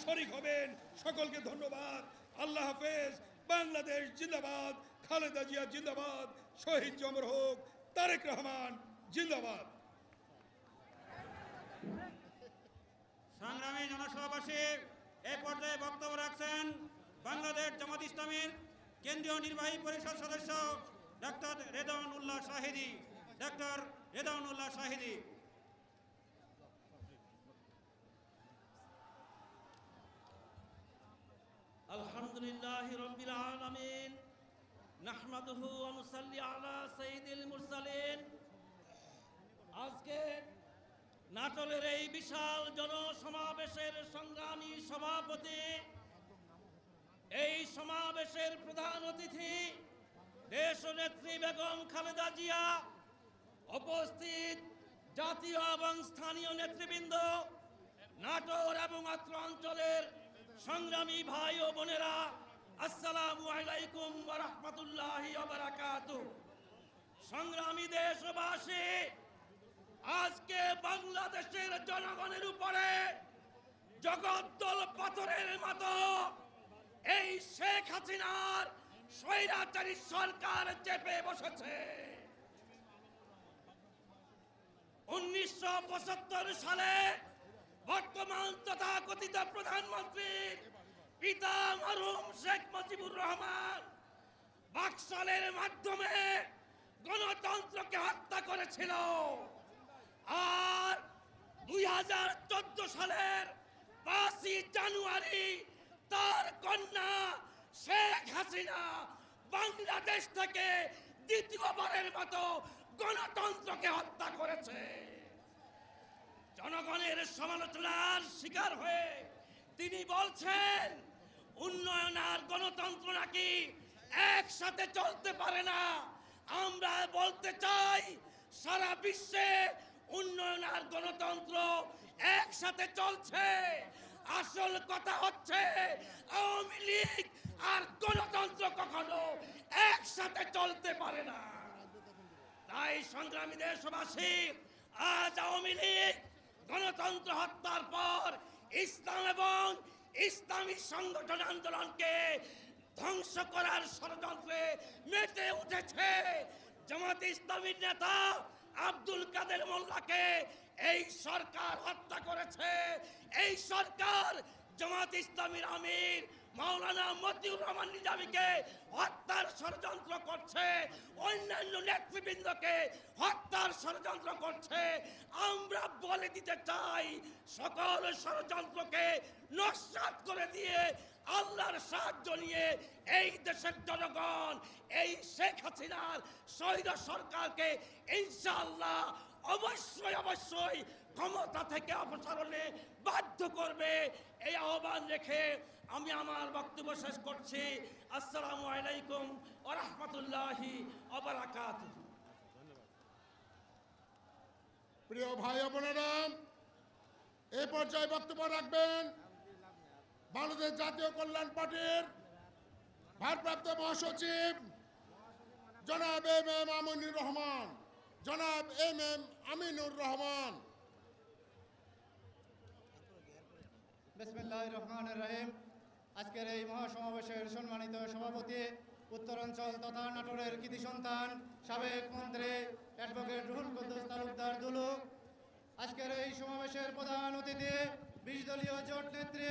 শরীক হবেন। সকলকে ধন্যবাদ। আল্লাহ হাফেজ। বাংলাদেশ জিন্দাবাদ। খালেদা জিয়া জিন্দাবাদ। শহীদ অমর হোক। তারেক রহমান জিন্দাবাদ। সংগ্রামী জনসভাবাসী, এ পর্যায়ে বক্তব্য রাখছেন বাংলাদেশ জামাত ইসলামীর কেন্দ্রীয় নির্বাহী পরিষদ সদস্য ডক্টর রেদওয়ান উল্লাহ শাহিদী। ডক্টর রেদওয়ান উল্লাহ শাহিদী। আলহামদুলিল্লাহি রাব্বিল আলামিন নাহমাদুহু ওয়া নুসাল্লি আলা সাইয়্যিদিল মুরসালিন। আজকে নাটোরের এই বিশাল জনসমাবেশের সংগ্রামী সভাপতি, এই সমাবেশের প্রধান অতিথি দেশনেত্রী বেগম খালেদা জিয়া, উপস্থিত জাতীয় এবং স্থানীয় নেতৃবৃন্দ, নাটোর এবং অত্র অঞ্চলের সংগ্রামী ভাই ও বোনেরা, আসসালামু আলাইকুম ওয়া রাহমাতুল্লাহি ওয়া বারাকাতুহু। সংগ্রামী দেশবাসী, আজকে বাংলাদেশের জনগণের উপরে জগদ্দল পাথরের মতো এই শেখ হাসিনার স্বৈরাচারী সরকার চেপে বসেছে। 1975 সালে বর্তমান তথাকথিত প্রধানমন্ত্রীর পিতা মরহুম শেখ মুজিবুর রহমান বাকশালের মাধ্যমে গণতন্ত্রকে হত্যা করেছিল। আর 2014 সালের 5 জানুয়ারি তার কন্যা শেখ হাসিনা বাংলাদেশ থেকে দ্বিতীয়বারের মতো গণতন্ত্রকে হত্যা করেছে। জনগণের সমালোচনার শিকার হয়ে তিনি বলছেন উন্নয়ন আর গণতন্ত্র নাকি একসাথে চলতে পারে না। আমরা বলতে চাই সারা বিশ্বে উন্নয়ন আর গণতন্ত্র একসাথে চলছে। আসল কথা হচ্ছে আওয়ামী লীগ আর গণতন্ত্র কখনো একসাথে চলতে পারে না। তাই সংগ্রামী দেশবাসী, আজ আওয়ামী লীগ গণতন্ত্র হত্যার পর ইসলাম এবং ইসলামী সংগঠন আন্দোলনকে ধ্বংস করার ষড়যন্ত্রে মেতে উঠেছে। জামাত ইসলামীর নেতা আব্দুল কাদের মোল্লাকে এই সরকার হত্যা করেছে। এই সরকার জামাত ইসলামীর আমির মাওলানা মতিউর রহমান নিজামীকে হত্যার ষড়যন্ত্র করছে, অন্যান্য নেতৃবৃন্দকে হত্যার ষড়যন্ত্র করছে। আমরা বলে দিতে চাই, সকল ষড়যন্ত্রকে নস্যাৎ করে দিয়ে আল্লাহর সাহায্য নিয়ে এই দেশের জনগণ এই শেখ হাসিনার স্বৈর সরকারকে ইনশাআল্লাহ অবশ্যই ক্ষমতা থেকে অপসারণে বাধ্য করবে। এই আহ্বান রেখে আমি আমার বক্তব্য শেষ করছি। আসসালামু আলাইকুম ওয়া রাহমাতুল্লাহি ওয়া বারাকাতুহু। প্রিয় ভাই ও বোনেরা, এই পর্যায়ে বক্তব্য রাখবেন বাংলাদেশ জাতীয় কল্যাণ পার্টির ভারপ্রাপ্ত মহাসচিব জনাব এম এম আমিনুর রহমান। জনাব এম এম আমিনুর রহমান। বিসমিল্লাহির রহমানির রহিম। আজকের এই মহাসমাবেশের সম্মানিত সভাপতি, উত্তরাঞ্চল তথা নাটোরের কৃতি সন্তান সাবেক মন্ত্রী অ্যাডভোকেট রুহুল কুদ্দুস তালুকদার দুলু, আজকের এই সমাবেশের প্রধান অতিথি 20 দলীয় জোট নেত্রী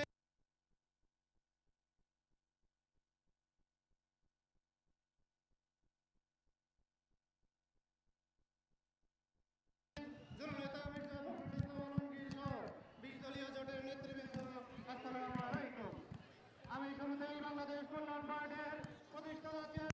আমি শুরুতেই বাংলাদেশ কল্যাণ পার্টির প্রতিষ্ঠাতা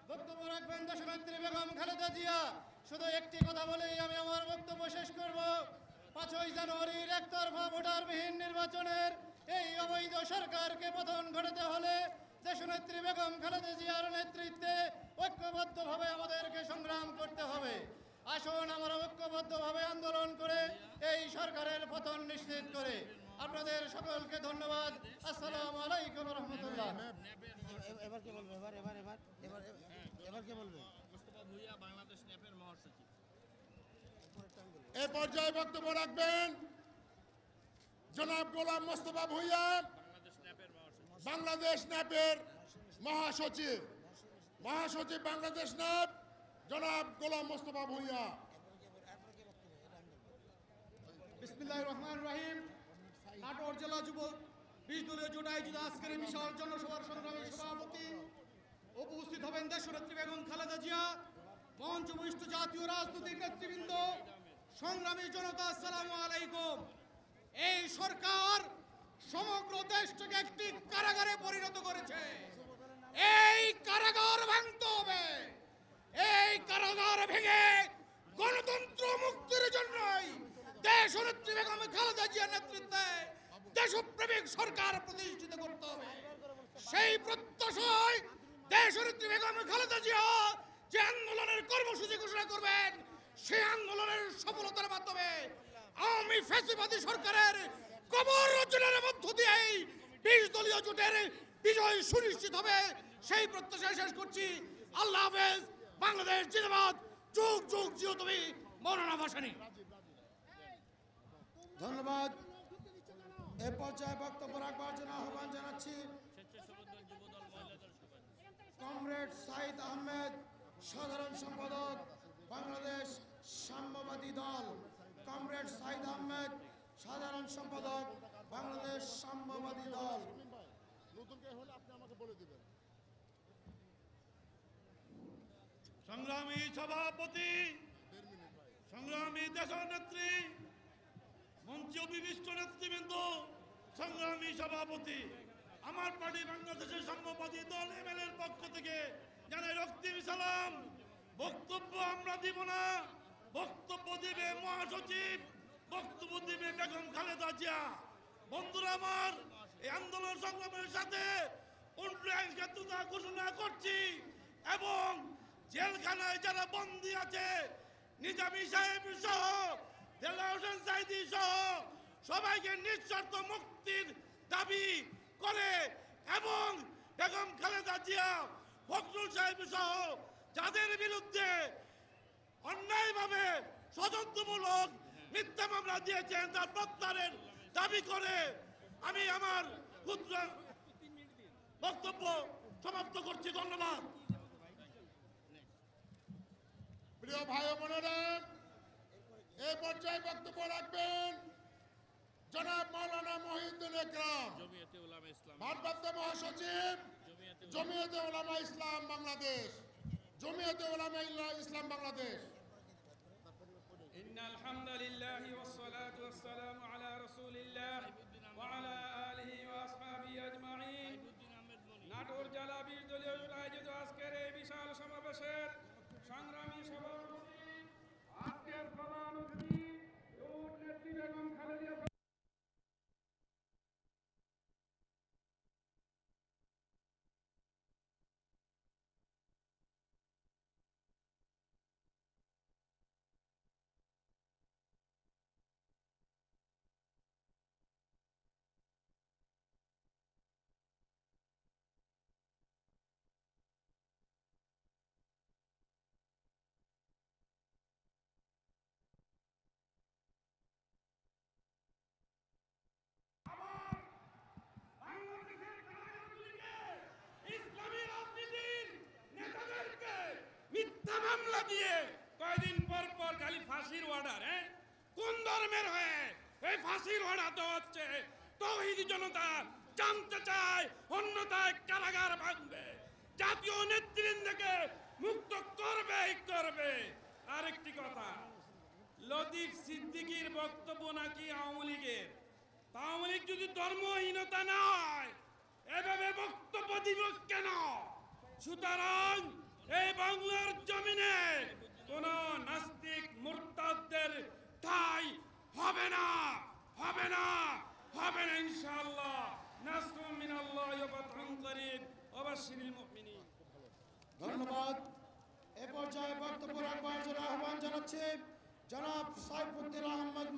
বক্তব্য রাখবেন দেশনেত্রী বেগম খালেদা জিয়া। শুধু একটি কথা বলেই আমি আমার বক্তব্য শেষ করব। 5ই জানুয়ারির একতরফা ভোটারবিহীন নির্বাচনের এই অবৈধ সরকারকে পতন ঘটাতে হলে দেশনেত্রী বেগম খালেদা জিয়ার নেতৃত্বে ঐক্যবদ্ধভাবে আমাদেরকে সংগ্রাম করতে হবে। আসুন আমরা ঐক্যবদ্ধভাবে আন্দোলন করে এই সরকারের পতন নিশ্চিত করে। আপনাদের সকলকে ধন্যবাদ। আসসালামু আলাইকুম রহমতুল্লাহ। এবার কে বলবে? এবার কে বলবে? এ পর্যায়ে বক্তব্য রাখবেন জনাব গোলাম মোস্তফা ভূঁইয়া, বাংলাদেশ ন্যাপের মহাসচিব। বাংলাদেশ ন্যাপ জনাব গোলাম মোস্তফা ভূঁইয়া। বিসমিল্লাহির রহমানির রহিম। নাটোর জেলা যুব 20 দলীয় জোট আয়োজিত আজকের এই বিশাল জনসভার সংগ্রামী সভাপতি উপস্থিত হবেন দেশনেত্রী বেগম খালেদা জিয়া, মঞ্চ বরিষ্ঠ জাতীয় রাজনৈতিক নেতৃবৃন্দ, সংগ্রামী জনতা, আসসালামু আলাইকুম। এই সরকার সমগ্র দেশটাকে একটি কারাগারে পরিণত করেছে। এই কারাগার ভাঙতে হবে। এই কারাগার ভেঙে গণতন্ত্র মুক্তির জন্যই দেশনেত্রী বেগম খালেদা জিয়ার নেতৃত্বে দেশপ্রেমিক সরকার প্রতিষ্ঠিত করতে হবে। সেই প্রত্যাশায় দেশনেত্রী বেগম খালেদা জিয়া যে আন্দোলনের কর্মসূচি ঘোষণা করবেন, সেই আন্দোলনের সফলতার মাধ্যমে আওয়ামী ফ্যাসিবাদী সরকারের কবর রচনার মধ্য দিয়েই 20 দলীয় জোটের বিজয় সুনিশ্চিত হবে। সেই প্রত্যাশায় শেষ করছি। আল্লাহ হাফেজ। বাংলাদেশ জিন্দাবাদ। যুগ যুগ জিও তুমি মৌলানা ভাসানী। ধন্যবাদ। এ পর্যায়ে বক্তব্য রাখবার জন্য আহ্বান জানাচ্ছি কমরেড সাইদ আহমেদ, সাধারণ সম্পাদক বাংলাদেশ সাম্যবাদী দল। কমরেড সাইদ আহমেদ, সাধারণ সম্পাদক বাংলাদেশ সাম্যবাদী দল। নতুন কে হলে আপনি আমাকে বলে দিবেন। সংগ্রামী সভাপতি, সংগ্রামী দেশনেত্রী, মঞ্চে অভিবিষ্ট নেতৃবৃন্দ, সংগ্রামী সভাপতি, আমার পার্টি বাংলাদেশের সাম্যবাদী দল এমএলএর পক্ষ থেকে জানাই রক্তিম সালাম। বক্তব্য আমরা দিব না, বক্তব্য দিবে মহাসচিব, বক্তব্য দিবে বেগম খালেদা জিয়া। বন্ধুরা আমার, এই আন্দোলন সংগ্রামের সাথে উন্নয়নতা ঘোষণা করছি এবং জেলখানায় যারা বন্দী আছে, নিজামী সাহেব সহ, দেলোয়ার হোসেন সাইদি সহ সবাইকে নিঃশর্ত মুক্তির দাবি করে এবং বেগম খালেদা জিয়া, ফখরুল সাহেব সহ যাদের বিরুদ্ধে অন্যায়ভাবে ষড়যন্ত্রমূলক মিথ্যা মামলা দিয়েছেন তার প্রত্যাহারের দাবি করে আমি আমার ক্ষুদ্র বক্তব্য সমাপ্ত করছি। ধন্যবাদ। প্রিয় ভাই ও বোনেরা, এই পর্যায়ে বক্তব্য রাখবেন জনাব মাওলানা মহিউদ্দিন একরাম, ভারপ্রাপ্ত মহাসচিব জমিয়তে উলামা ইসলাম বাংলাদেশ। ইন্নাল হামদুলিল্লাহি ওয়াস সালাতু ওয়াস সালামু আলা রাসূলিল্লাহ ওয়া আলা আলিহি ওয়া আসহাবিহি আজমাইন। নাটোর জেলা 20 দলীয় জোট আয়োজিত আজকের এই বিশাল সমাবেশের সংগ্রামী সভাপতি, আজকের প্রধান অতিথি জোট নেত্রী বেগম খালেদা মিথ্যা মামলা দিয়ে কয়দিন পর পর খালি ফাঁসির অর্ডার। কোন ধর্মের হয়ে এই ফাঁসির অর্ডার দেওয়া হচ্ছে? তৌহিদি জনতা জানতে চায়, অন্যথায় কারাগার ভাঙবে, জাতীয় নেতৃবৃন্দকে মুক্ত করবে। আরেকটি কথা, লতিফ সিদ্দিকীর বক্তব্য নাকি আওয়ামী লীগের। আওয়ামী লীগ যদি ধর্মহীনতা না হয় এভাবে বক্তব্য দিব কেন? সুতরাং এই বাংলার জমিনে কোন নাস্তিক মুরতাদদের ঠাঁই হবে না ইনশাআল্লাহ। নাসরুম মিনাল্লাহি ওয়া ফাতহুন করিব ওয়া বাশশিরিল মুমিনিন। ধন্যবাদ। এ পর্যায়ে বক্তব্য রাখবার জন্য আহ্বান জানাচ্ছি জনাব সাইফুদ্দিন আহমেদ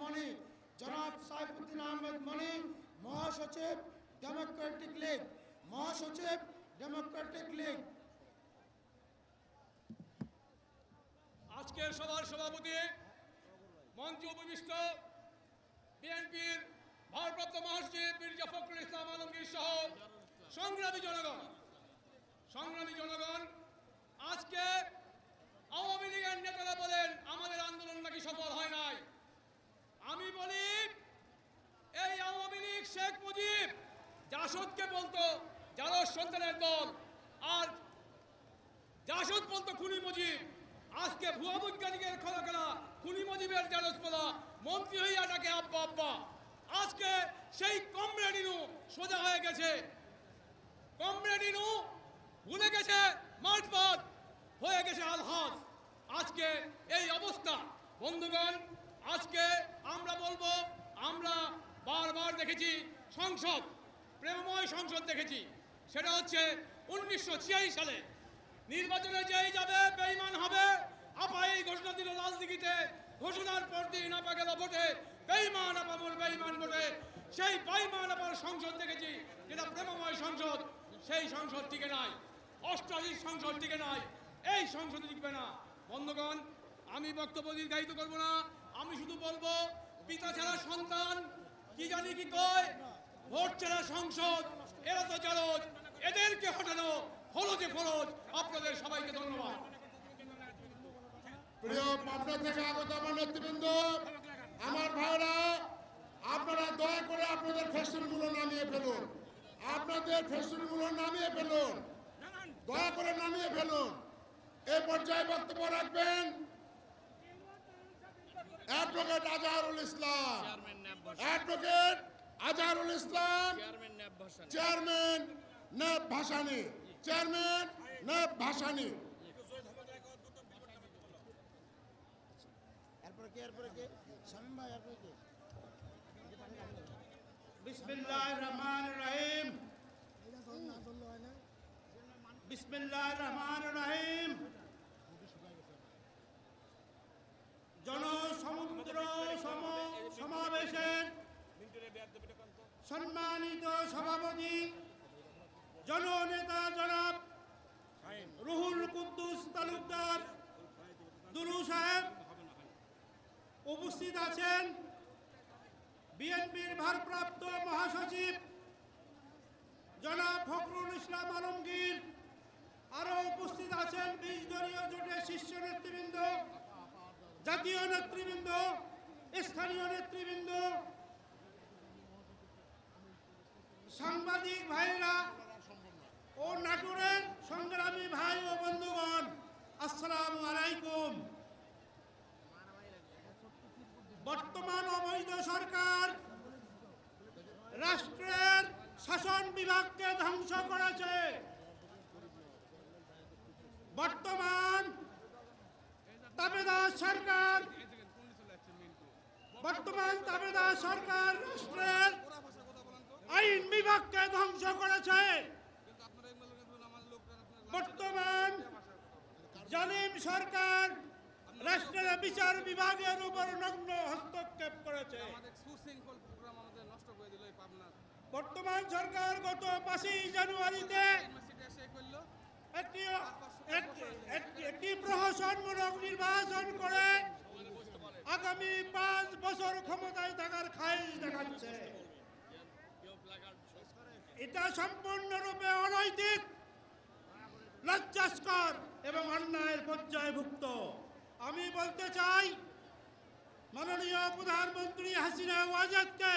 মনি। মহাসচিব ডেমোক্রেটিক লীগ, মহাসচিব ডেমোক্রেটিক লীগ। আজকের সভার সভাপতি, মঞ্চে উপবিষ্ট বিএনপির ভারপ্রাপ্ত মহাসচিব মির্জা ফখরুল ইসলাম আলমগীর সহ সংগ্রামী জনগণ, আজকে আওয়ামী লীগের নেতারা বলেন আমাদের আন্দোলন নাকি সফল হয় নাই। আমি বলি, এই আওয়ামী লীগ শেখ মুজিব জাসদকে বলতো জারজ সন্তানের দল, আর জাসদ বলতো খুনি মুজিব। আজকে ভুয়া বৈজ্ঞানিকের খোলা খুনি মুজিবের জারজ পোলা মন্ত্রী হইয়া ডাকে আব্বা আব্বা। আজকে সেই কমরেড ইনু সোজা হয়ে গেছে, কমরেড ইনু ভুলে গেছে মাঠপথ, হয়ে গেছে আলহাজ। আজকে এই অবস্থা। বন্ধুগণ, আজকে আমরা বলবো, আমরা বারবার দেখেছি সংসদ, প্রেমময় সংসদ দেখেছি। সেটা হচ্ছে 1986 সালে নির্বাচনে যেই যাবে বেঈমান হবে। আপা এই ঘোষণা দিল লালদিঘিতে, ঘোষণার পর দিন আপা গেল ভোটে, বেঈমান আপামর বেঈমান ভোটে। সেই বেঈমান আপার সংসদ দেখেছি, যেটা প্রেমময় সংসদ, সেই সংসদ টিকে নাই। 88 সংসদ টিকে নাই, এই সংসদ টিকবে না। বন্ধুগণ, আমি বক্তব্য দীর্ঘায়িত করব না, আমি শুধু বলবো, পিতা ছাড়া সন্তান কি জানি কি কয়, ভোট ছাড়া সংসদ, এরা তো জারজ, এদেরকে হটানো হলো যে ফরজ। আপনাদের সবাইকে ধন্যবাদ। প্রিয় পাবনা থেকে আগত আমার নেতৃবৃন্দ, আমার ভাইরা, আপনারা দয়া করে আপনাদের ফেস্টুনগুলো নামিয়ে ফেলুন, আপনাদের ফেস্টুনগুলো নামিয়ে ফেলুন, দয়া করে নামিয়ে ফেলুন। এই পর্যায়ে বক্তব্য রাখবেন advocate Azharul Islam, advocate Azharul Islam, chairman নেব ভাসানী, চেয়ারম্যান নেব ভাসানী। বিসমিল্লাহির রহমানির রহিম, বিসমিল্লাহির রহমানির রহিম। জনসমুদ্র সমাবেশের সম্মানিত সভাপতি, জননেতা জনাব রুহুল কুদ্দুস তালুকদার দুলু সাহেব, উপস্থিত আছেন বিএনপির ভারপ্রাপ্ত মহাসচিব জনাব ফখরুল ইসলাম আলমগীর, আরও উপস্থিত আছেন 20 দলীয় জোটের শীর্ষ নেতৃবৃন্দ, জাতীয় নেতৃবৃন্দ, স্থানীয় নেতৃবৃন্দ, সাংবাদিক ভাইরা ও নাটোরের সংগ্রামী ভাই ও বন্ধুগণ, আসসালামু আলাইকুম। বর্তমান অবৈধ সরকার রাষ্ট্রের শাসন বিভাগকে ধ্বংস করেছে। বর্তমান তাবেদার সরকার রাষ্ট্রের আইন বিভাগকে ধ্বংস করেছে। বর্তমান জালিম সরকার রাষ্ট্রের বিচার বিভাগের উপর নগ্ন হস্তক্ষেপ করেছে। বর্তমান সরকার গত 5 জানুয়ারিতে একটি প্রহসনমূলক নির্বাচন করে আগামী 5 বছর ক্ষমতায় থাকার খায়েশ দেখাচ্ছে। এটা সম্পূর্ণরূপে অনৈতিক, লজ্জাস্কর এবং অন্যায়ের পর্যায়ভুক্ত। আমি বলতে চাই, মাননীয় প্রধানমন্ত্রী হাসিনা ওয়াজেদকে,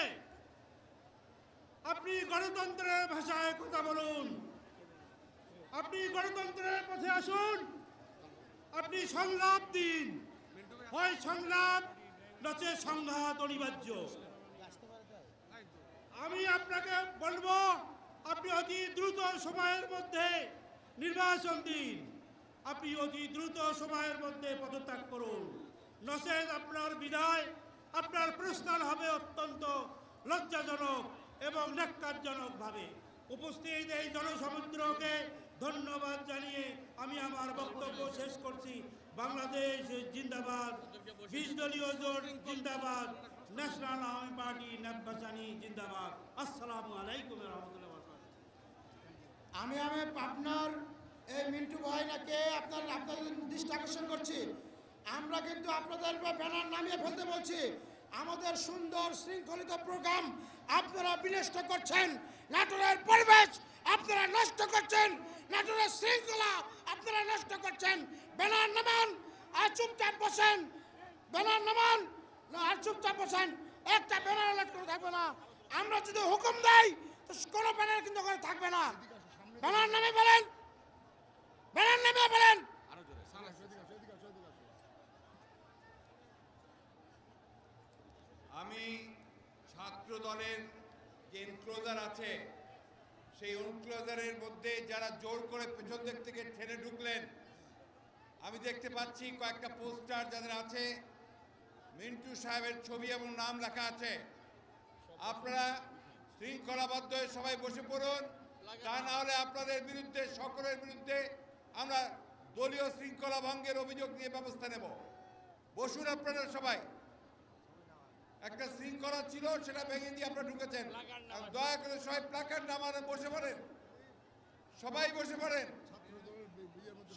আপনি গণতন্ত্রের ভাষায় কথা বলুন, আপনি গণতন্ত্রের পথে আসুন, আপনি সংলাপ দিন, হয় সংলাপ নচে সংঘাত অনিবার্য। আমি আপনাকে বলবো, আপনি অতি দ্রুত সময়ের মধ্যে নির্বাচন দিন, আপনি অতি দ্রুত সময়ের মধ্যে পদত্যাগ করুন, নচেত আপনার বিদায়, আপনার প্রস্থান হবে অত্যন্ত লজ্জাজনক এবং ন্যাক্কারজনকভাবে। উপস্থিত এই জনসমুদ্রকে ধন্যবাদ জানিয়ে আমি আমার বক্তব্য শেষ করছি। বাংলাদেশ জিন্দাবাদ, 20 দলীয় জোট জিন্দাবাদ, ন্যাশনাল আওয়ামী পার্টি নেব ভাসানী জিন্দাবাদ। আসসালামু আলাইকুম ওয়া রাহমাতুল্লাহি ওয়া বারাকাতুহু। আমি আপনার এই মিন্টু ভাইনাকে আপনাদের দৃষ্টি আকর্ষণ করছি। আমরা কিন্তু আপনাদের ব্যানার নামিয়ে ফেলতে বলছি। আমাদের সুন্দর শৃঙ্খলিত প্রোগ্রাম আপনারা বিনষ্ট করছেন। নাটোরের পরিবেশ আপনারা নষ্ট করছেন। নাটোরের শৃঙ্খলা আপনারা নষ্ট করছেন। ব্যানার নামান আর চুপচাপ বসেন। ব্যানার নামান আর চুপচাপ বসেন। একটা ব্যানার আলাদা করে থাকবে না। আমরা যদি হুকুম দেই তো কোনো ব্যানার কিন্তু ওখানে থাকবে না। ব্যানার নামে বলেন, ব্যানার নামে বলেন। আমি ছাত্র দলের যে এনক্লোজার আছে সেই এনক্লোজারের মধ্যে যারা জোর করে পেছন দিক থেকে ঠেলে ঢুকলেন, আমি দেখতে পাচ্ছি কয়েকটা পোস্টার যাদের আছে মিন্টু সাহেবের ছবি এবং নাম লেখা আছে। আপনারা শৃঙ্খলাবদ্ধ হয়ে সবাই বসে পড়ুন, তা না হলে আপনাদের বিরুদ্ধে, সকলের বিরুদ্ধে আমরা দলীয় শৃঙ্খলা ভঙ্গের অভিযোগ নিয়ে ব্যবস্থা নেব। বসুন আপনারা সবাই। একটা শৃঙ্খলা ছিল, সেটা ভেঙে দিয়ে আপনারা ঢুকেছেন। দয়া করে সবাই প্ল্যাকার্ড নামানো, বসে পড়েন, সবাই বসে পড়েন।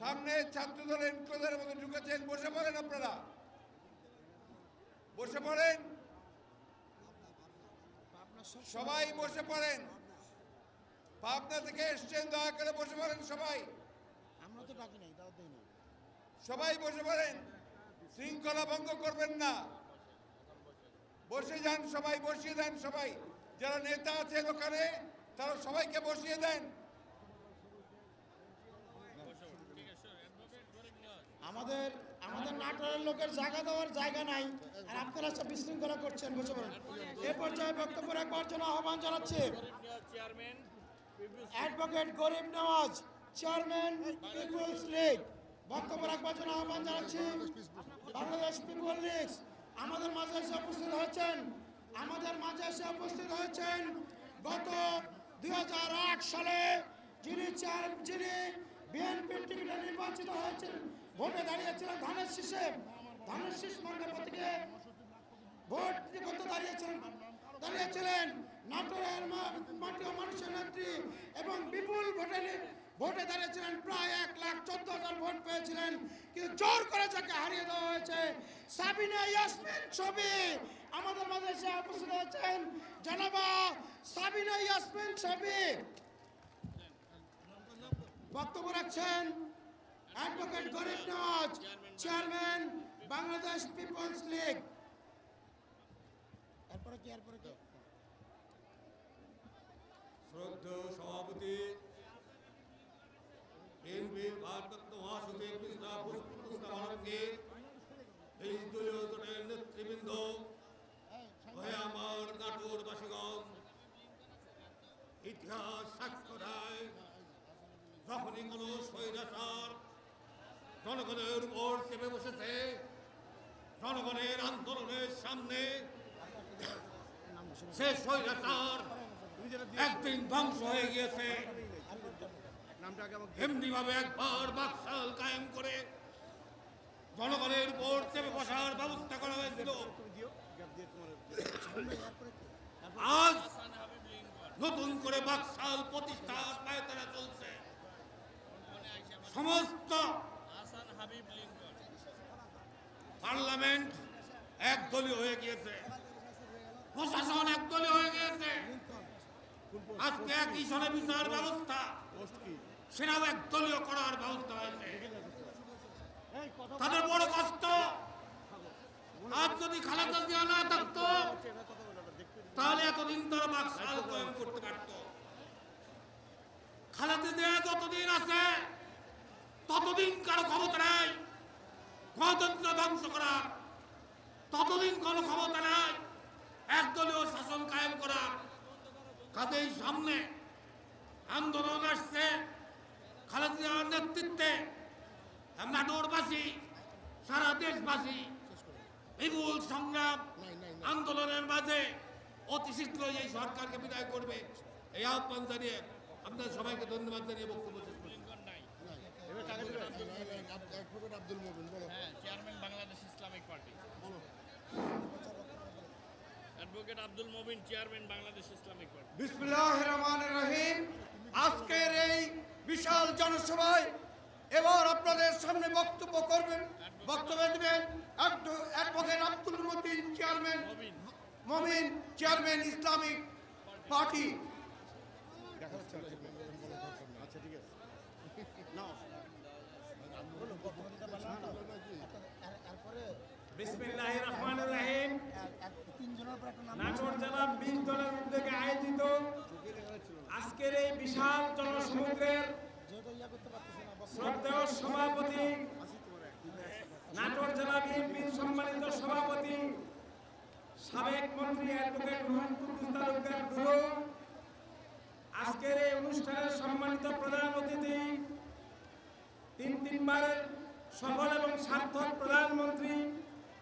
সামনে ছাত্র দলের এনক্লোজারের মধ্যে ঢুকেছেন, বসে পড়েন আপনারা, বসে পড়েন, সবাই বসে পড়েন। পাবনা থেকে এসছেন, দয়া করে বসে পড়েন সবাই। আমরা তো ডাকি নাই, দাওয়াত দেই না। সবাই বসে পড়েন, শৃঙ্খলা ভঙ্গ করবেন না। বসে যান সবাই, বসিয়ে দেন সবাই। যারা নেতা আছেন ওখানে তারা সবাইকে বসিয়ে দেন। আমাদের নাটোরের লোকের জায়গা দেওয়ার জায়গা নাই, আর আপনারা সব বিশৃঙ্খলা করছেন। বসে পড়েন। এ পর্যায়ে বক্তব্য রাখবার জন্য আহ্বান জানাচ্ছি অ্যাডভোকেট গরিব নওয়াজ, চেয়ারম্যান পিপলস লীগ। বক্তব্য রাখবার জন্য আহ্বান জানাচ্ছি বাংলাদেশ পিপল লীগ। আমাদের মাঝে এসে উপস্থিত হয়েছেন গত 2008 সালে যিনি বিএনপির টিকিটে নির্বাচিত হয়েছেন, ভোটে দাঁড়িয়েছিলেন ধানের শীষ মার্কা প্রতীকে ভোট করতে দাঁড়িয়েছিলেন নাটোরের মাটি ও মানুষের নেত্রী, এবং বিপুল ভোটে দাঁড়িয়েছিলেন। প্রায় 1,14,000 ভোট পেয়েছিলেন, কিন্তু জোর করে যাকে হারিয়ে দেওয়া হয়েছে সাবিনা ইয়াসমিন ছবি। আমাদের মাঝে এসে উপস্থিত হয়েছেন জনাবা সাবিনা ইয়াসমিন ছবি। বক্তব্য রাখছেন অ্যাডভোকেট গরিব নওয়াজ, চেয়ারম্যান বাংলাদেশ পিপলস লীগ। এরপরে কি শ্রদ্ধেয় সভাপতি, বিএনপির ভারপ্রাপ্ত মহাসচিব এই দলীয় জোটের নেতৃবৃন্দ, হয়ে আমার নাটোরবাসীগণ, ইতিহাস সাক্ষ্য দেয় যখনই কোনো স্বৈরাচার জনগণের উপর চেপে বসেছে, জনগণের আন্দোলনের সামনে সে স্বৈরাচার একদিন ধ্বংস হয়ে গিয়েছে। এমনি ভাবে একবার বাকশাল কায়েম করে জনগণের উপর চেপে বসার ব্যবস্থা করা হয়েছিল। আজ নতুন করে বাকশাল প্রতিষ্ঠার পায়তারা চলছে। সমস্ত পার্লামেন্ট একদলীয় হয়ে গিয়েছে, প্রশাসন একদলীয় হয়ে গিয়েছে। আজকে একই সনে বিচার ব্যবস্থা, সেটাও একদলীয় করার ব্যবস্থা হয়েছে। তাদের বড় কষ্ট। আজ যদি খালেদা জিয়া না থাকতো তাহলে এতদিন তারা বাকশাল কায়েম করতে পারত। খালেদা জিয়া যতদিন আছে ততদিন কারো ক্ষমতা নাই গণতন্ত্র ধ্বংস করা, ততদিন কোনো ক্ষমতা নাই একদলীয় শাসন কায়েম করা। কাজেই সামনে আন্দোলন আসছে খালেদা জিয়ার নেতৃত্বে। নাটোরবাসী, সারা দেশবাসী বিপুল সংগ্রাম আন্দোলনের মাঝে অতি শীঘ্রই এই সরকারকে বিদায় করবে, এই আহ্বান জানিয়ে আপনাদের সবাইকে ধন্যবাদ জানিয়ে বক্তব্য শেষ করি। Chairman Bangladesh Islamic party. Advocate Abdul Mobin, chairman Bangladesh Islamic party. বিসমিল্লাহির রহমানির রহিম। আজকের এই বিশাল জনসভায় এবার আপনাদের সামনে বক্তব্য দেবেন advocate Abdul Mobin, chairman Islamic party. বিসমিল্লাহির রহমানির রহিম। নাটোর জেলা 20 দলের উদ্যোগে আয়োজিত আজকের এই বিশাল জনসমুদ্রের শ্রদ্ধেয় সভাপতি, নাটোর জেলা বিএনপির সম্মানিত সভাপতি, সাবেক মন্ত্রী অ্যাডভোকেট রুহুল কুদ্দুস তালুকদার দুলু, আজকের এই অনুষ্ঠানের সম্মানিত প্রধান অতিথি, তিনবারের সফল এবং সার্থক প্রধানমন্ত্রী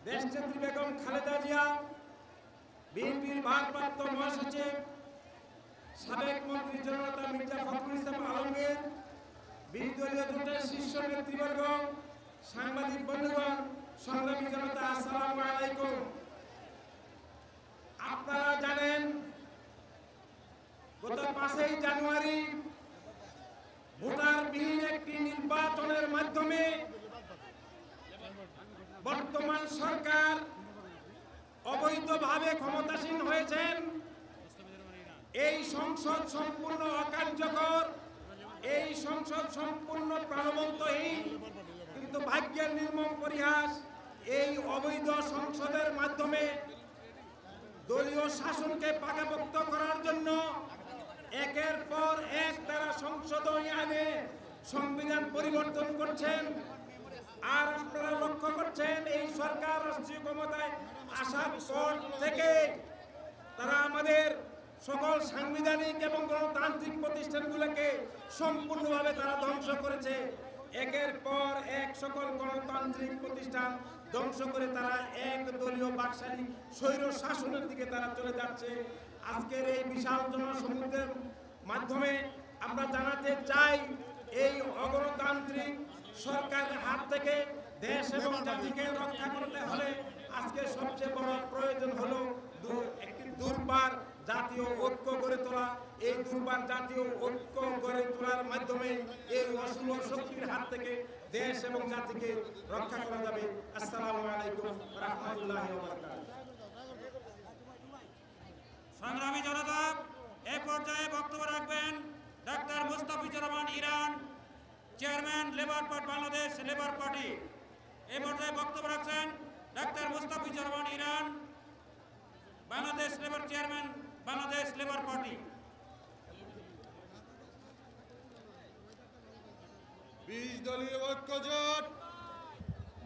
দেশনেত্রী বেগম খালেদা জিয়া, বিএনপির ভারপ্রাপ্ত মহাসচিব সাবেক মন্ত্রী জননেতা মির্জা ফখরুল ইসলাম আলমগীর, বিরোধী দলীয় জোটের শীর্ষ নেতৃবর্গ, সাংবাদিক বন্ধুগণ, সংগ্রামী জনতা, আসসালামু আলাইকুম। আপনারা জানেন গত 5ই জানুয়ারি ভোটারবিহীন একটি নির্বাচনের মাধ্যমে বর্তমান সরকার অবৈধভাবে ক্ষমতাসীন হয়েছেন। এই সংসদ সম্পূর্ণ অকার্যকর, এই সংসদ সম্পূর্ণ প্রাণবন্তহীন, কিন্তু ভাগ্যের নির্মম পরিহাস, এই অবৈধ সংসদের মাধ্যমে দলীয় শাসনকে পাকাপোক্ত করার জন্য একের পর এক তারা সংশোধনী আনে সংবিধান পরিবর্তন করছেন। আর আপনারা লক্ষ্য করছেন এই সরকার রাষ্ট্রীয় ক্ষমতায় আসার পর থেকে তারা আমাদের সকল সাংবিধানিক এবং গণতান্ত্রিক প্রতিষ্ঠানগুলোকে সম্পূর্ণভাবে তারা ধ্বংস করেছে। একের পর এক সকল গণতান্ত্রিক প্রতিষ্ঠান ধ্বংস করে তারা এক দলীয় বাকশালী স্বৈর শাসনের দিকে তারা চলে যাচ্ছে। আজকের এই বিশাল জনসমুদ্রের মাধ্যমে আমরা জানাতে চাই, এই অগণতান্ত্রিক সরকারের হাত থেকে দেশ এবং জাতিকে রক্ষা করতে হলে আজকে সবচেয়ে বড় প্রয়োজন হলো একটি দুর্বার জাতীয় ঐক্য গড়ে তোলা। এই দুর্বার জাতীয় ঐক্য গড়ে তোলার মাধ্যমে এই অশুভ শক্তির হাত থেকে দেশ এবং জাতিকে রক্ষা করা যাবে। আসসালামু আলাইকুম ওয়া রাহমাতুল্লাহি ওয়া বারাকাতুহু। সংগ্রামী জনতা, এ পর্যায়ে বক্তব্য রাখবেন doctor Mustafizur Rahman Iran, chairman labour party, Bangladesh labour party. এ পর্যায়ে বক্তব্য রাখছেন doctor Mustafizur Rahman Iran, Bangladesh labour chairman, Bangladesh labour party. 20 দলীয় ঐক্যজোট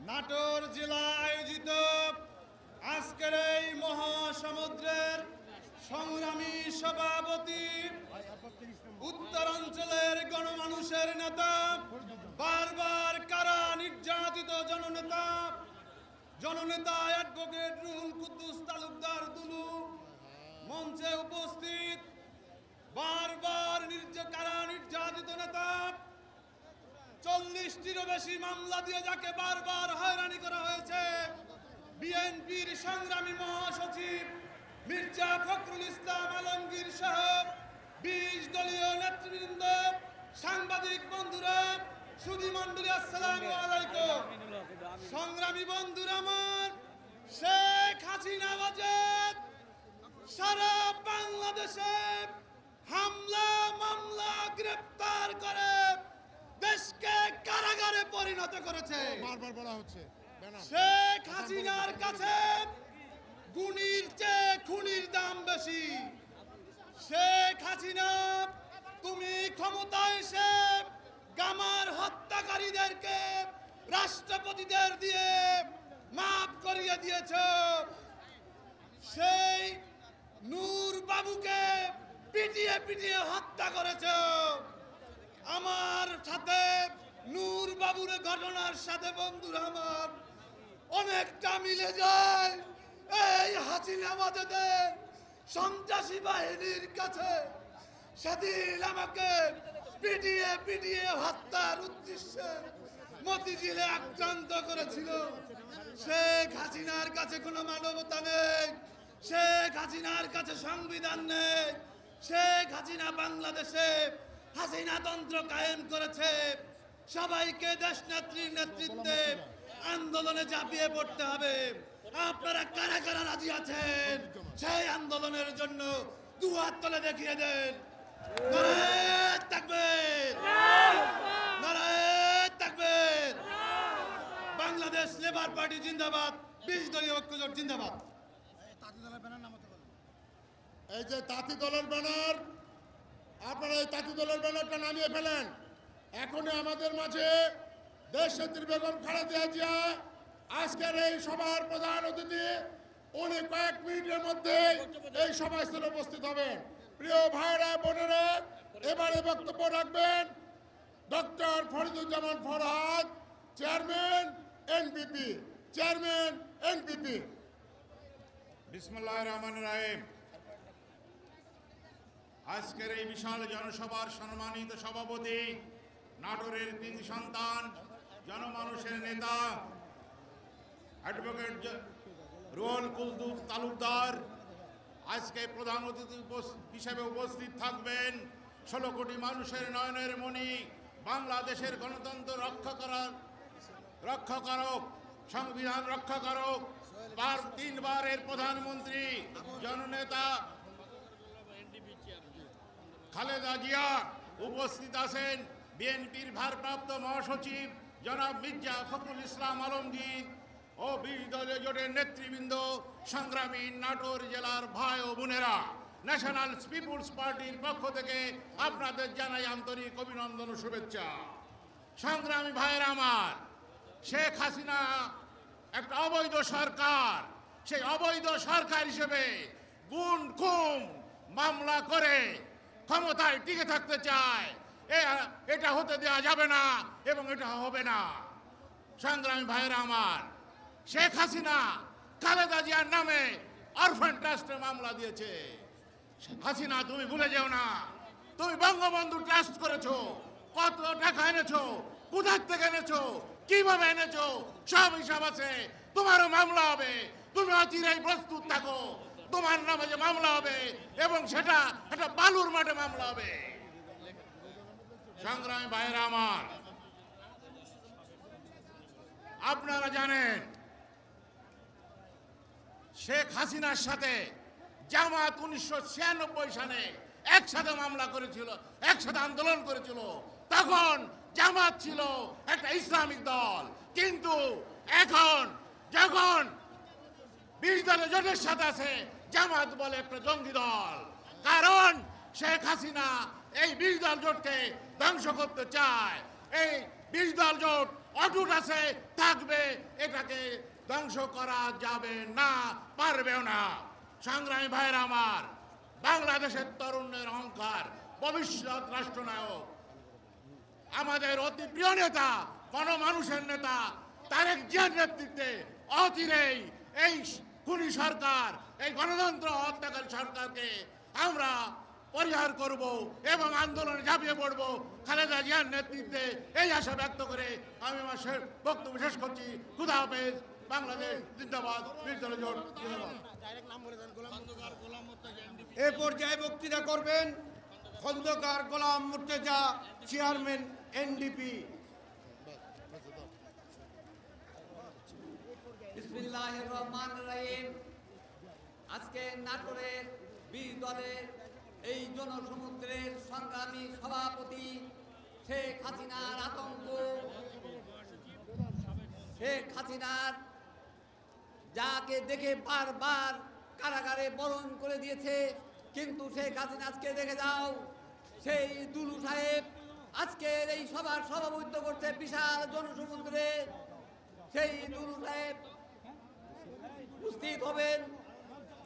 নাটোর জেলায় আয়োজিত আজকের এই মহাসমুদ্রের সংগ্রামী সভাপতি, উত্তরাঞ্চলের গণমানুষের নেতা, বারবার কারা নির্যাতিত জননেতা অ্যাডভোকেট রুহুল কুদ্দুস তালুকদার দুলু মঞ্চে উপস্থিত, বারবার কারা নির্যাতিত নেতা, 40টিরও বেশি মামলা দিয়ে যাকে বারবার হয়রানি করা হয়েছে, বিএনপির সংগ্রামী মহাসচিব মির্জা ফখরুল ইসলাম আলমগীর সহ 20 দলীয় নেতৃবৃন্দ, সাংবাদিক বন্ধুরা, সুধী মণ্ডলী, আসসালামু আলাইকুম। সংগ্রামী বন্ধুরা আমার, শেখ হাসিনা বাজেট সারা বাংলাদেশে হামলা মামলা গ্রেপ্তার করে দেশকে কারাগারে পরিণত করেছে। বারবার বলা হচ্ছে শেখ হাসিনার কাছে গুণীর চেয়ে খুনির দাম বেশি। শেখ হাসিনা, তুমি ক্ষমতায় এসে গামার হত্যাকারীদেরকে রাষ্ট্রপতিদের দিয়ে মাফ করিয়ে দিয়েছ। সেই নূর বাবুকে পিটিয়ে পিটিয়ে হত্যা করেছ। আমার সাথে নূর বাবুর ঘটনার সাথে বন্ধুরা আমার অনেকটা মিলে যায়। এই হাসিনা বাজেদের সন্ত্রাসী বাহিনীর কাছে সেদিন আমাকে পিটিয়ে পিটিয়ে হত্যার উদ্দেশ্যে মতিঝিলে আক্রান্ত করেছিল। শেখ হাসিনার কাছে কোনো মানবতা নেই। শেখ হাসিনার কাছে সংবিধান নেই। শেখ হাসিনা বাংলাদেশে হাসিনাতন্ত্র কায়েম করেছে। সবাইকে দেশনেত্রীর নেতৃত্বে আন্দোলনে ঝাঁপিয়ে পড়তে হবে। আপনারা কারা কারা রাজি আছেন সেই আন্দোলনের জন্য দুহাত তুলে দেখিয়ে দেন। নারায়ে তাকবীর, নারায়ে তাকবীর। বাংলাদেশ লেবার পার্টি জিন্দাবাদ, 20 দলীয় ঐক্যজোট জিন্দাবাদ। এই যে তাঁতি দলের ব্যানার, আপনারা এই তাঁতি দলের ব্যানারটা নামিয়ে ফেলেন। এখনই আমাদের মাঝে দেশনেত্রী বেগম খালেদা জিয়া আজকের এই সভার প্রধান অতিথি। উনি কয়েক মিনিটের মধ্যে এই সভাস্থলে উপস্থিত হবেন। প্রিয় ভাইরা বোনেরা, এবারে বক্তব্য রাখবেন doctor Fariduzzaman Farhad, chairman NPP. Chairman NPP. বিসমিল্লাহির রহমানির রহিম। আজকের এই বিশাল জনসভার সম্মানিত সভাপতি, নাটোরের কৃতি সন্তান, জনমানুষের নেতা অ্যাডভোকেট রুহুল কুদ্দুস তালুকদার, আজকে প্রধান অতিথি হিসেবে উপস্থিত থাকবেন 16 কোটি মানুষের নয়নের মণি, বাংলাদেশের গণতন্ত্র রক্ষাকারক, সংবিধান রক্ষাকারক, 3বারের প্রধানমন্ত্রী, জননেতা খালেদা জিয়া। উপস্থিত আছেন বিএনপির ভারপ্রাপ্ত মহাসচিব জনাব মির্জা ফখরুল ইসলাম আলমগীর ও 20 দলীয় জোটের নেতৃবৃন্দ, সংগ্রামী নাটোর জেলার ভাই ও বোনেরা। ন্যাশনাল পিপুলস পার্টির পক্ষ থেকে আপনাদের জানাই আন্তরিক অভিনন্দন ও শুভেচ্ছা। সংগ্রামী ভাইয়েরা আমার, শেখ হাসিনা একটা অবৈধ সরকার। সেই অবৈধ সরকার হিসেবে গুম খুন মামলা করে ক্ষমতায় টিকে থাকতে চায়। এটা হতে দেওয়া যাবে না এবং এটা হবে না। সংগ্রামী ভাইয়েরা আমার, শেখ হাসিনা খালেদা জিয়ার নামে অরফান ট্রাস্টে মামলা দিয়েছে। হাসিনা, তুমি ভুলে যেও না, তুমি বঙ্গবন্ধু ট্রাস্ট করেছো। কত টাকা এনেছো, কোথা থেকে এনেছো, কিভাবে এনেছো, সব হিসাব আছে। তোমারও মামলা হবে। তুমি অচিরেই প্রস্তুত থাকো। তোমার নামে যে মামলা হবে এবং সেটা একটা বালুর মাঠে মামলা হবে। সংগ্রামী ভাইয়েরা আমার, আপনারা জানেন শেখ হাসিনার সাথে জামাত 1996 সালে একসাথে মামলা করেছিল, একসাথে আন্দোলন করেছিল। তখন জামাত ছিল একটা ইসলামিক দল, কিন্তু এখন যখন 20 দলীয় জোটের সাথে আছে, জামাত বলে একটা জঙ্গি দল। কারণ শেখ হাসিনা এই 20 দল জোটকে ধ্বংস করতে চায়। এই 20 দল জোট অটুট আছে, থাকবে, এটাকে ধ্বংস করা যাবে না, পারবেও না। সংগ্রামী ভাইয়েরা আমার, বাংলাদেশের তরুণের অহংকার, ভবিষ্যৎ রাষ্ট্রনায়ক, আমাদের অতি প্রিয় নেতা, গণমানুষের নেতা তারেক জিয়ার নেতৃত্বে অচিরেই এই খুনি সরকার, এই গণতন্ত্র হত্যাকারী সরকারকে আমরা পরিহার করব এবং আন্দোলনে ঝাঁপিয়ে পড়ব খালেদা জিয়ার নেতৃত্বে। এই আশা ব্যক্ত করে আমি আমার বক্তব্য শেষ করছি। খুদা হাফেজ। বাংলাদেশ জিন্দাবাদ, 20 দলীয় জোট জিন্দাবাদ। এ পর্যায়ে বক্তৃতা করবেন খন্দকার গোলাম মুর্তজা, চেয়ারম্যান এনডিপি। বিসমিল্লাহির রহমানির রহিম। আজকে নাটোরের 20 দলের এই জনসমুদ্রের সংগ্রামী সভাপতি শেখ হাসিনার আতঙ্ক, শেখ হাসিনার যাকে দেখে বারবার কারাগারে বরণ করে দিয়েছে, কিন্তু শেখ হাসিনা আজকে দেখে যাও, সেই দুলু সাহেব আজকের এই সভার সভাপতিত্ব করছে বিশাল জনসমুদ্রে। সেই দুলু সাহেব উপস্থিত হবেন।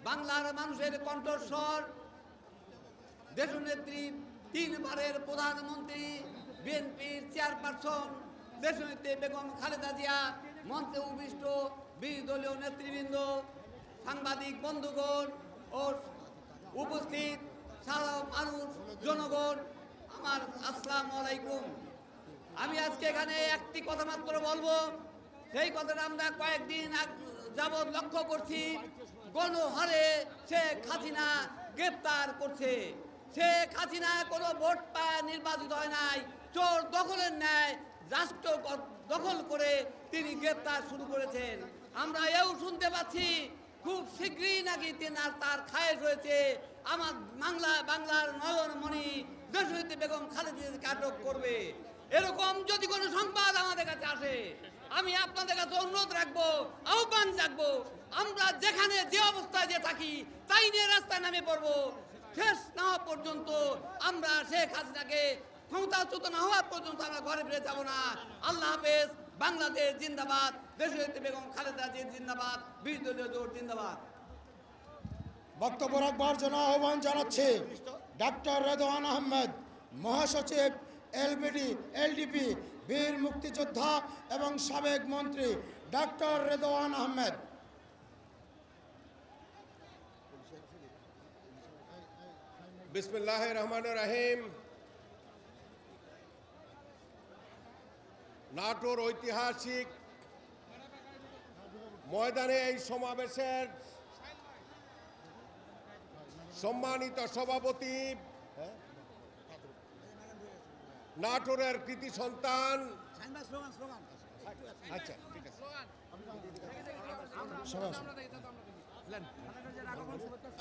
বাংলার মানুষের কণ্ঠস্বর, দেশনেত্রী, 3বারের প্রধানমন্ত্রী, বিএনপির চেয়ারপারসন দেশনেত্রী বেগম খালেদা জিয়া, মঞ্চে উপবিষ্ট 20 দলীয় নেতৃবৃন্দ, সাংবাদিক বন্ধুগণ ও উপস্থিত সারা মানুষ, জনগণ আমার আসসালামু আলাইকুম। আমি আজকে এখানে একটি কথা মাত্র বলবো। সেই কথাটা আমরা কয়েকদিন যাবৎ লক্ষ্য করছি। গণহারে শেখ হাসিনা গ্রেপ্তার করছে। শেখ হাসিনা কোনো ভোট পায় নির্বাচিত হয় নাই, চোর দখলের ন্যায় রাষ্ট্র দখল করে তিনি গ্রেপ্তার শুরু করেছেন। আমরা এও শুনতে পাচ্ছি খুব শীঘ্রই নাকি তার খায়েশ হয়েছে আমার বাংলার নয়নমণি দেশনেত্রী বেগম খালেদা জিয়াকে আটক করবে। এরকম যদি কোনো সংবাদ আমাদের কাছে আসে, আমি আপনাদের কাছে অনুরোধ রাখবো, আহ্বান রাখবো, আমরা যেখানে যে অবস্থায় যে থাকি তাই নিয়ে রাস্তায় নামে পড়বো। শেষ না হওয়া পর্যন্ত আমরা শেখ হাসিনাকে ক্ষমতাচ্যুত না হওয়া পর্যন্ত আমরা ঘরে ফিরে যাব না। আল্লাহ হাফেজ। বাংলাদেশ জিন্দাবাদ, দেশনেত্রী বেগম খালেদা জিয়া জিন্দাবাদ, বিরোধী দলীয় জোট জিন্দাবাদ। বক্তব্য রাখবার জন্য আহ্বান জানাচ্ছি ডক্টর রেদওয়ান আহমেদ, মহাসচিব এলডিপি, বীর মুক্তিযোদ্ধা এবং সাবেক মন্ত্রী ডক্টর রেদওয়ান আহমেদ। বিসমিল্লাহির রহমানির রহিম। নাটোর ঐতিহাসিক ময়দানে এই সমাবেশের সম্মানিত সভাপতি, নাটোরের কৃতি সন্তান, আচ্ছা ঠিক আছে,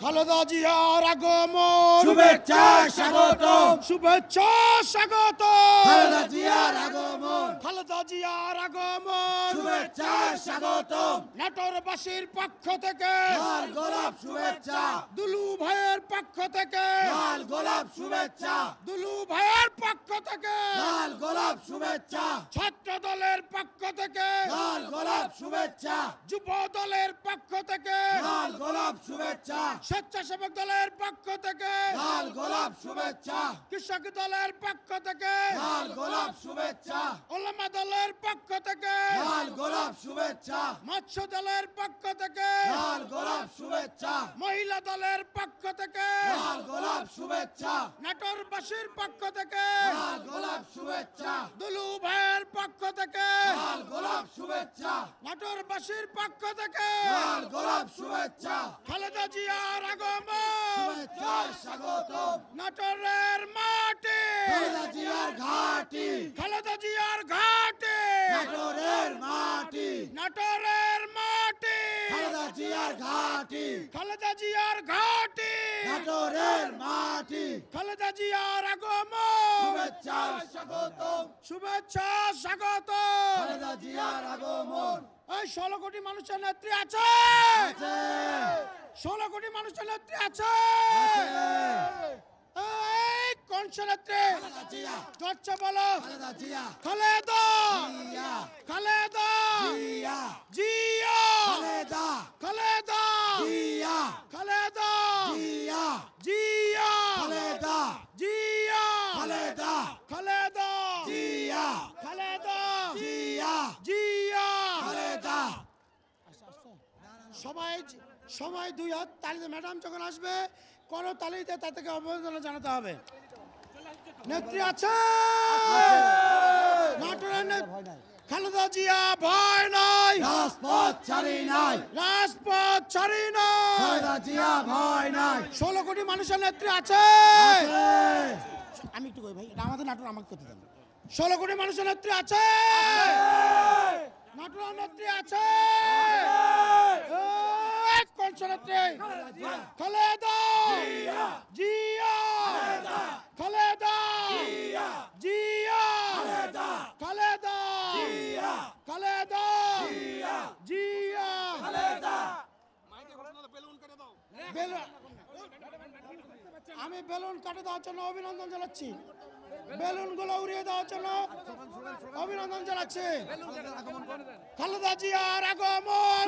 খালেদা জিয়ার আগমন, শুভেচ্ছা স্বাগতম, শুভেচ্ছা স্বাগত, খালেদা জিয়ার আগমন, খালেদা জিয়ার আগমন, শুভেচ্ছা স্বাগতম, নাটোরবাসীর পক্ষ থেকে লাল গোলাপ শুভেচ্ছা, দুলু ভাইয়ের পক্ষ থেকে লাল গোলাপ শুভেচ্ছা, দুলু ভাইয়ের পক্ষ থেকে লাল গোলাপ শুভেচ্ছা, ছাত্র দলের পক্ষ থেকে লাল গোলাপ শুভেচ্ছা, যুব দলের পক্ষ থেকে লাল গোলাপ শুভেচ্ছা, স্বেচ্ছাসেবক দলের পক্ষ থেকে লাল গোলাপ শুভেচ্ছা, কৃষক দলের পক্ষ থেকে লাল গোলাপ শুভেচ্ছা, ওলামা দলের পক্ষ থেকে লাল গোলাপ শুভেচ্ছা, মৎস্য দলের পক্ষ থেকে লাল গোলাপ শুভেচ্ছা, মহিলা দলের পক্ষ থেকে লাল গোলাপ শুভেচ্ছা, নাটোরবাসীর পক্ষ থেকে লাল গোলাপ শুভেচ্ছা, দুলু ভাইয়ের পক্ষ থেকে লাল গোলাপ শুভেচ্ছা, নাটোরবাসীর পক্ষ থেকে লাল গোলাপ শুভেচ্ছা, খালেদা জিয়ার আগমন, শুভেচ্ছা স্বাগতম, নাটোরের মাটি, খালেদা জিয়ার ঘাটি, খালেদা জিয়ার ঘাটি, নাটোরের মাটি, নাটোরের মাটি, খালেদা জিয়ার ঘাটি, খালেদা জিয়ার ঘাটি, নাটোরের মাটি, খালেদা জিয়ার আগমন, শুভেচ্ছা স্বাগতম, শুভেচ্ছা স্বাগত। খালেদা জিয়ার আগমন, এই 16 কোটি মানুষের নেত্রী আছে, 16 কোটি মানুষের নেত্রী আছে। এই কোন নেত্রী? খালেদা জিয়া, জোরছে বলো। খালেদা জিয়া, খালেদা জিয়া, খালেদা জিয়া, জিয়া খালেদা, খালেদা জিয়া, খালেদা জিয়া, জিয়া খালেদা, জিয়া খালেদা, খালেদা জিয়া, খালেদা জিয়া, জিয়া খালেদা। সবাই দুই হাত তালিতে, ম্যাডাম যখন আসবে কোনো তালিতে তাদেরকে অভিনন্দন জানাতে হবে। নেত্রী আছে, নাটোরের খালেদা জিয়া ভয় নাই, রাজপথ ছাড়ি নাই, রাজপথ ছাড়ি নাই, খালেদা জিয়া ভয় নাই, 16 কোটি মানুষের নেত্রী আছে। আমি একটু কই ভাই, এটা আমাদের নাটোর, আমাকে করতে দেন। 16 কোটি মানুষের নেত্রী আছে, নাটোরের নেত্রী আছে। কোন নেত্রী? খালেদা জিয়া, খালেদা জিয়া, খালেদা খালেদা জিয়া, আমি বেলুন কাটে দেওয়ার জন্য অভিনন্দন জানাচ্ছি, বেলুন গুলো উড়িয়ে দেওয়ার জন্য অভিনন্দন জানাচ্ছি। খালেদা জিয়ার আগমন।